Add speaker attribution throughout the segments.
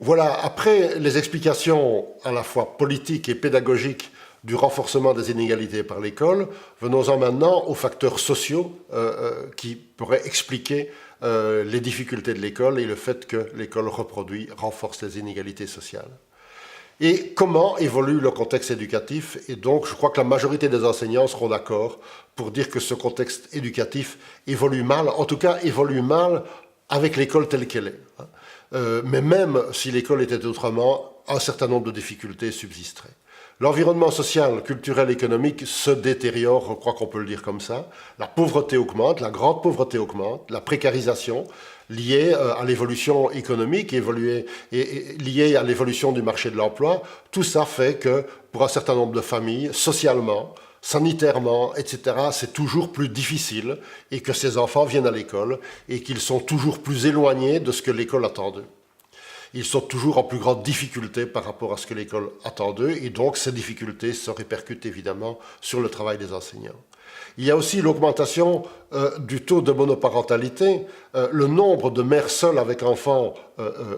Speaker 1: Voilà, après les explications à la fois politiques et pédagogiques du renforcement des inégalités par l'école, venons-en maintenant aux facteurs sociaux qui pourraient expliquer les difficultés de l'école et le fait que l'école renforce les inégalités sociales. Et comment évolue le contexte éducatif? Et donc, je crois que la majorité des enseignants seront d'accord pour dire que ce contexte éducatif évolue mal, en tout cas évolue mal avec l'école telle qu'elle est. Mais même si l'école était autrement, un certain nombre de difficultés subsisteraient. L'environnement social, culturel, économique se détériore, je crois qu'on peut le dire comme ça. La pauvreté augmente, la grande pauvreté augmente, la précarisation liée à l'évolution économique, liée à l'évolution du marché de l'emploi. Tout ça fait que pour un certain nombre de familles, socialement, sanitairement, etc., c'est toujours plus difficile et que ces enfants viennent à l'école et qu'ils sont toujours plus éloignés de ce que l'école attend d'eux. Ils sont toujours en plus grande difficulté par rapport à ce que l'école attend d'eux, et donc ces difficultés se répercutent évidemment sur le travail des enseignants. Il y a aussi l'augmentation du taux de monoparentalité. Le nombre de mères seules avec enfants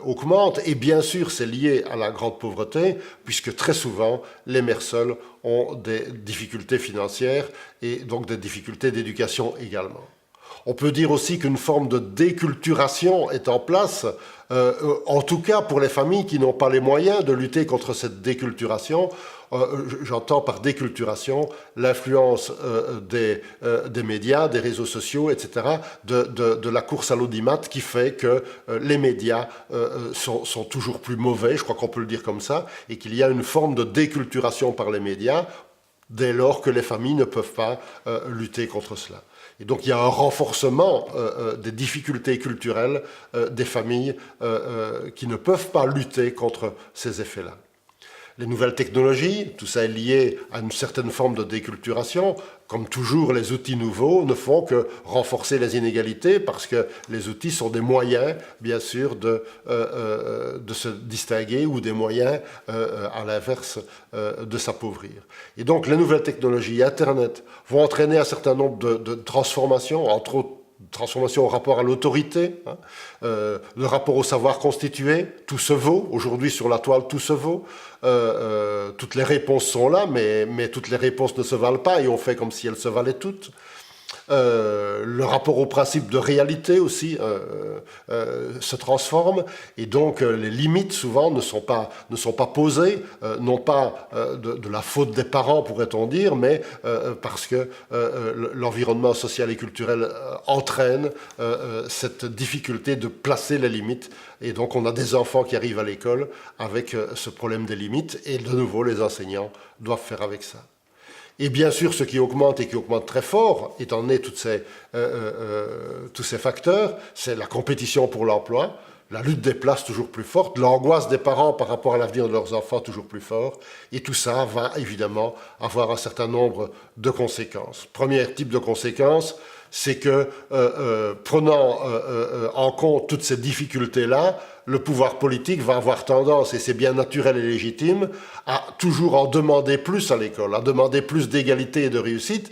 Speaker 1: augmente, et bien sûr c'est lié à la grande pauvreté, puisque très souvent les mères seules ont des difficultés financières et donc des difficultés d'éducation également. On peut dire aussi qu'une forme de déculturation est en place, en tout cas pour les familles qui n'ont pas les moyens de lutter contre cette déculturation. J'entends par déculturation l'influence des médias, des réseaux sociaux, etc., de la course à l'audimat qui fait que les médias sont toujours plus mauvais, je crois qu'on peut le dire comme ça, et qu'il y a une forme de déculturation par les médias dès lors que les familles ne peuvent pas lutter contre cela. Et donc il y a un renforcement des difficultés culturelles des familles qui ne peuvent pas lutter contre ces effets-là. Les nouvelles technologies, tout ça est lié à une certaine forme de déculturation. Comme toujours, les outils nouveaux ne font que renforcer les inégalités parce que les outils sont des moyens, bien sûr, de se distinguer ou des moyens, à l'inverse, de s'appauvrir. Et donc, les nouvelles technologies, Internet, vont entraîner un certain nombre de transformations, entre autres transformation au rapport à l'autorité, le rapport au savoir constitué, tout se vaut. Aujourd'hui, sur la toile, tout se vaut. Toutes les réponses sont là, mais toutes les réponses ne se valent pas et on fait comme si elles se valaient toutes. Le rapport au principe de réalité aussi se transforme et donc les limites souvent ne sont pas posées, non pas de la faute des parents pourrait-on dire, mais parce que l'environnement social et culturel entraîne cette difficulté de placer les limites et donc on a des enfants qui arrivent à l'école avec ce problème des limites et de nouveau les enseignants doivent faire avec ça. Et bien sûr, ce qui augmente et qui augmente très fort, étant donné tous ces facteurs, c'est la compétition pour l'emploi, la lutte des places toujours plus forte, l'angoisse des parents par rapport à l'avenir de leurs enfants toujours plus fort, et tout ça va évidemment avoir un certain nombre de conséquences. Premier type de conséquence, c'est que prenant en compte toutes ces difficultés-là, le pouvoir politique va avoir tendance, et c'est bien naturel et légitime, à toujours en demander plus à l'école, à demander plus d'égalité et de réussite,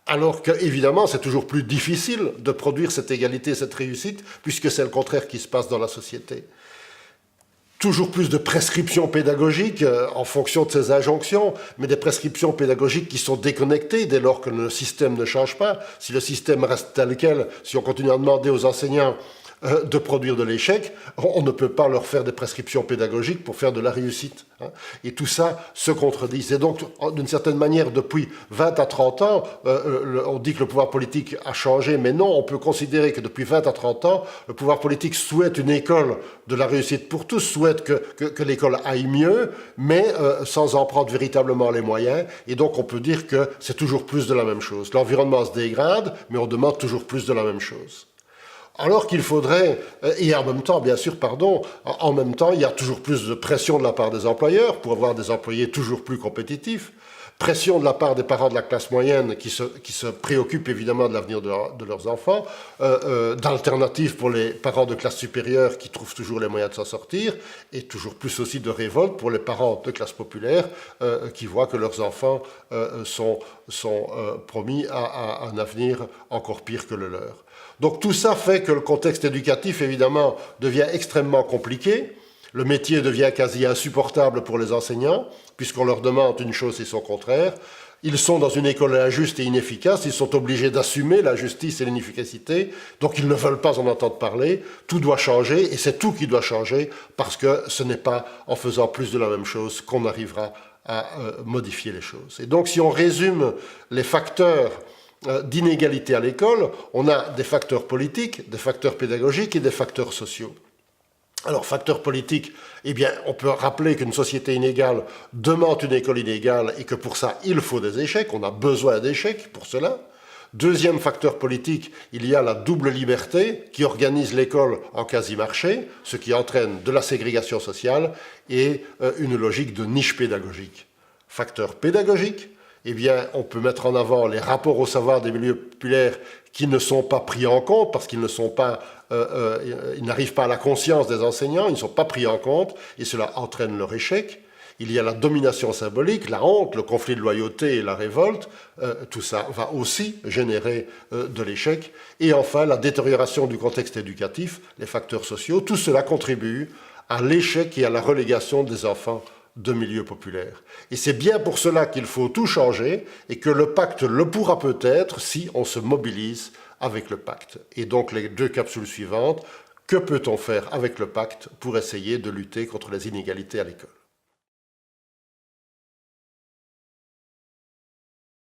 Speaker 1: alors qu'évidemment, c'est toujours plus difficile de produire cette égalité, cette réussite, puisque c'est le contraire qui se passe dans la société. Toujours plus de prescriptions pédagogiques en fonction de ces injonctions, mais des prescriptions pédagogiques qui sont déconnectées dès lors que le système ne change pas. Si le système reste tel quel, si on continue à demander aux enseignants de produire de l'échec, on ne peut pas leur faire des prescriptions pédagogiques pour faire de la réussite. Et tout ça se contredit. Et donc, d'une certaine manière, depuis 20 à 30 ans, on dit que le pouvoir politique a changé, mais non, on peut considérer que depuis 20 à 30 ans, le pouvoir politique souhaite une école de la réussite pour tous, souhaite que l'école aille mieux, mais sans en prendre véritablement les moyens. Et donc, on peut dire que c'est toujours plus de la même chose. L'environnement se dégrade, mais on demande toujours plus de la même chose. Alors qu'il faudrait, et en même temps, bien sûr, en même temps, il y a toujours plus de pression de la part des employeurs pour avoir des employés toujours plus compétitifs, pression de la part des parents de la classe moyenne qui se préoccupent évidemment de l'avenir de leurs enfants, d'alternatives pour les parents de classe supérieure qui trouvent toujours les moyens de s'en sortir, et toujours plus aussi de révolte pour les parents de classe populaire qui voient que leurs enfants sont promis à un avenir encore pire que le leur. Donc tout ça fait que le contexte éducatif, évidemment, devient extrêmement compliqué. Le métier devient quasi insupportable pour les enseignants, puisqu'on leur demande une chose et son contraire. Ils sont dans une école injuste et inefficace, ils sont obligés d'assumer l'injustice et l'inefficacité, donc ils ne veulent pas en entendre parler. Tout doit changer, et c'est tout qui doit changer, parce que ce n'est pas en faisant plus de la même chose qu'on arrivera à modifier les choses. Et donc si on résume les facteurs d'inégalité à l'école, on a des facteurs politiques, des facteurs pédagogiques et des facteurs sociaux. Alors, facteur politique, eh bien, on peut rappeler qu'une société inégale demande une école inégale et que pour ça, il faut des échecs, on a besoin d'échecs pour cela. Deuxième facteur politique, il y a la double liberté qui organise l'école en quasi-marché, ce qui entraîne de la ségrégation sociale et une logique de niche pédagogique. Facteur pédagogique, eh bien, on peut mettre en avant les rapports au savoir des milieux populaires qui ne sont pas pris en compte parce qu'ils ils n'arrivent pas à la conscience des enseignants, ils ne sont pas pris en compte et cela entraîne leur échec. Il y a la domination symbolique, la honte, le conflit de loyauté et la révolte. Tout ça va aussi générer de l'échec. Et enfin, la détérioration du contexte éducatif, les facteurs sociaux, tout cela contribue à l'échec et à la relégation des enfants de milieux populaires. Et c'est bien pour cela qu'il faut tout changer et que le pacte le pourra peut-être si on se mobilise avec le pacte. Et donc les deux capsules suivantes, que peut-on faire avec le pacte pour essayer de lutter contre les inégalités à l'école ?